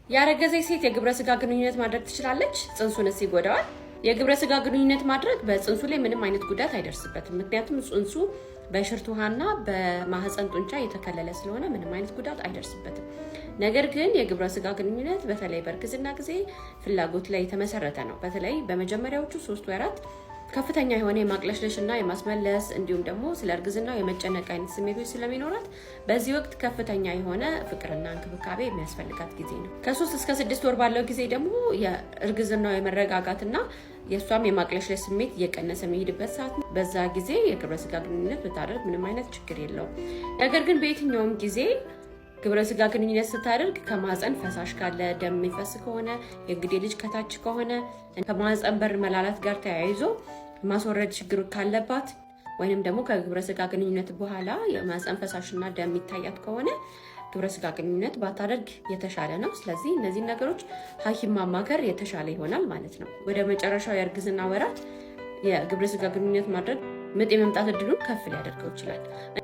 ያረገዘች ሴት የግብረ ስጋ ግንኙነት ማድረግ ትችላለች? ጽንሱንስ ይጎዳዋል? የግብረ ስጋ ግንኙነት ማድረግ በጽንሱ ላይ ምንም አይነት ጉዳት አይደርስበትም። ምክንያቱም ጽንሱ በሽርት ውሃና በማህፀን ጡንቻ የተከለለ ስለሆነ ምንም አይነት ጉዳት አይደርስበትም። ነገር ግን የግብረ ስጋ ግንኙነት በተለይ በእርግዝና ጊዜ ፍላጎት ላይ የተመሰረተ ነው። በተለይ በመጀመሪያዎቹ 3 ወራት ከፍተኛ የሆነ የማቅለሽለሽና የማስመለስ እንዲሁም ደግሞ ስለ እርግዝናው የመጨነቅ አይነት ስሜቶች ስለሚኖራት በዚህ ወቅት ከፍተኛ የሆነ ፍቅርና እንክብካቤ የሚያስፈልጋት ጊዜ ነው። ከ3 እስከ 6 ወር ባለው ጊዜ ደግሞ የእርግዝናው የመረጋጋትና የእሷም የማቅለሽለሽ ስሜት እየቀነሰ የሚሄድበት ሰዓት ነው። በዛ ጊዜ የግብረ ስጋ ግንኙነት ብታደርግ ምንም አይነት ችግር የለውም። ነገር ግን በየትኛውም ጊዜ ግብረ ስጋ ግንኙነት ስታደርግ ከማህፀን ፈሳሽ ካለ፣ ደም የሚፈስ ከሆነ፣ የእንግዴ ልጅ ከታች ከሆነ፣ ከማህፀን በር መላላት ጋር ተያይዞ ማስወረድ ችግር ካለባት ወይንም ደግሞ ከግብረ ስጋ ግንኙነት በኋላ የማህፀን ፈሳሽና ደም የሚታያት ከሆነ ግብረ ስጋ ግንኙነት ባታደርግ የተሻለ ነው። ስለዚህ እነዚህ ነገሮች ሐኪም ማማከር የተሻለ ይሆናል ማለት ነው። ወደ መጨረሻው የእርግዝና ወራት የግብረ ስጋ ግንኙነት ማድረግ ምጥ የመምጣት እድሉን ከፍ ሊያደርገው ይችላል።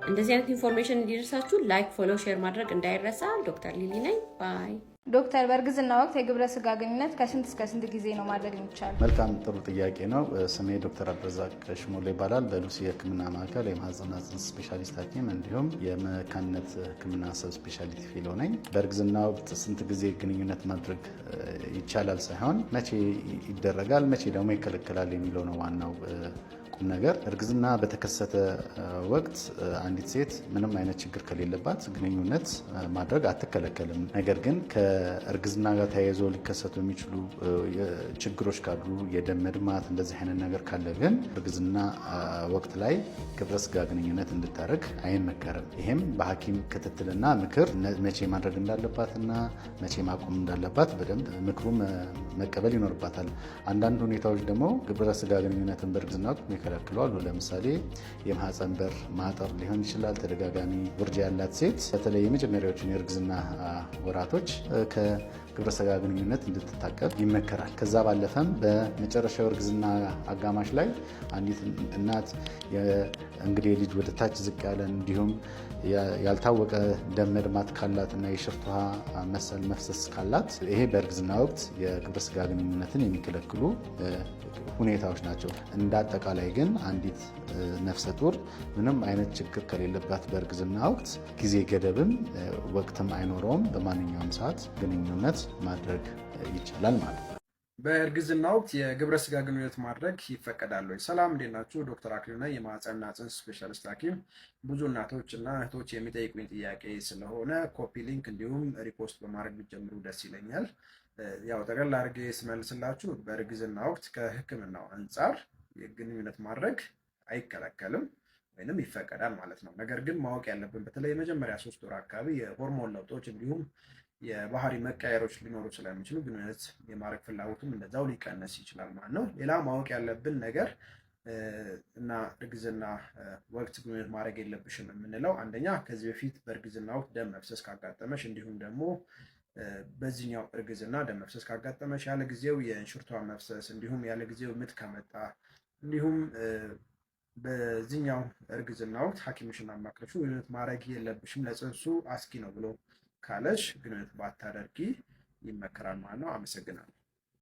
እንደዚህ አይነት ኢንፎርሜሽን እንዲደርሳችሁ ላይክ፣ ፎሎ፣ ሼር ማድረግ እንዳይረሳ። ዶክተር ሊሊ ነኝ። ባይ። ዶክተር፣ በእርግዝና ወቅት የግብረ ስጋ ግንኙነት ከስንት እስከ ስንት ጊዜ ነው ማድረግ የሚቻለው? መልካም ጥሩ ጥያቄ ነው። ስሜ ዶክተር አብረዛቅ ሽሞላ ይባላል። በሉሲ የህክምና ማዕከል የማህፀንና ጽንስ ስፔሻሊስት ሐኪም እንዲሁም የመካንነት ህክምና ሰብ ስፔሻሊቲ ፌሎ ነኝ። በእርግዝና ወቅት ስንት ጊዜ ግንኙነት ማድረግ ይቻላል ሳይሆን መቼ ይደረጋል፣ መቼ ደግሞ ይከለከላል የሚለው ነው ዋናው ነገር። እርግዝና በተከሰተ ወቅት አንዲት ሴት ምንም አይነት ችግር ከሌለባት ግንኙነት ማድረግ አትከለከልም። ነገር ግን ከእርግዝና ጋር ተያይዞ ሊከሰቱ የሚችሉ ችግሮች ካሉ፣ የደም መድማት፣ እንደዚህ አይነት ነገር ካለ ግን እርግዝና ወቅት ላይ ግብረ ስጋ ግንኙነት እንድታደርግ አይመከርም። ይሄም በሐኪም ክትትልና ምክር መቼ ማድረግ እንዳለባትና መቼ ማቆም እንዳለባት በደንብ ምክሩ መቀበል ይኖርባታል። አንዳንድ ሁኔታዎች ደግሞ ግብረ ስጋ ግንኙነትን በእርግዝና ወቅት ይከለክላሉ። ለምሳሌ የማህፀን በር ማጠር ሊሆን ይችላል። ተደጋጋሚ ውርጃ ያላት ሴት በተለይ የመጀመሪያዎቹን የእርግዝና ወራቶች ከግብረ ስጋ ግንኙነት እንድትታቀብ ይመከራል። ከዛ ባለፈም በመጨረሻው እርግዝና አጋማሽ ላይ አንዲት እናት የእንግዴ ልጅ ወደ ታች ዝቅ ያለ እንዲሁም ያልታወቀ ደም መድማት ካላት እና የሽርት ውሃ መሰል መፍሰስ ካላት ይሄ በእርግዝና ወቅት የግብረ ስጋ ግንኙነትን የሚከለክሉ ሁኔታዎች ናቸው። እንደ አጠቃላይ ግን አንዲት ነፍሰ ጡር ምንም አይነት ችግር ከሌለባት በእርግዝና ወቅት ጊዜ ገደብም ወቅትም አይኖረውም። በማንኛውም ሰዓት ግንኙነት ማድረግ ይቻላል ማለት ነው። በእርግዝና ወቅት የግብረ ስጋ ግንኙነት ማድረግ ይፈቀዳል ወይ? ሰላም፣ እንዴት ናችሁ? ዶክተር አክሊሉ ነኝ፣ የማህፀንና ጽንስ ስፔሻሊስት ሐኪም። ብዙ እናቶች እና እህቶች የሚጠይቁኝ ጥያቄ ስለሆነ ኮፒ ሊንክ እንዲሁም ሪፖስት በማድረግ ቢጀምሩ ደስ ይለኛል። ያው ጠቅላላ አድርጌ ስመልስላችሁ በእርግዝና ወቅት ከሕክምናው አንጻር ግንኙነት ማድረግ አይከለከልም ወይንም ይፈቀዳል ማለት ነው። ነገር ግን ማወቅ ያለብን በተለይ የመጀመሪያ 3 ወር አካባቢ የሆርሞን ለውጦች እንዲሁም የባህሪ መቀየሮች ሊኖሩ ስለሚችሉ ግንኙነት የማድረግ ፍላጎቱም እንደዛው ሊቀነስ ይችላል ማለት ነው። ሌላ ማወቅ ያለብን ነገር እና እርግዝና ወቅት ግንኙነት ማድረግ የለብሽም የምንለው አንደኛ ከዚህ በፊት በእርግዝና ወቅት ደም መፍሰስ ካጋጠመሽ እንዲሁም ደግሞ በዚህኛው እርግዝና ደም መፍሰስ ካጋጠመሽ ያለ ጊዜው የእንሽርቷ መፍሰስ እንዲሁም ያለ ጊዜው ምጥ ከመጣ እንዲሁም በዚህኛው እርግዝና ወቅት ሐኪምሽን አማክረሽ ግንኙነት ማድረግ የለብሽም ለጽንሱ አስጊ ነው ብሎ ካለሽ ግንኙነት ባታደርጊ ይመከራል ማለት ነው። አመሰግናለሁ።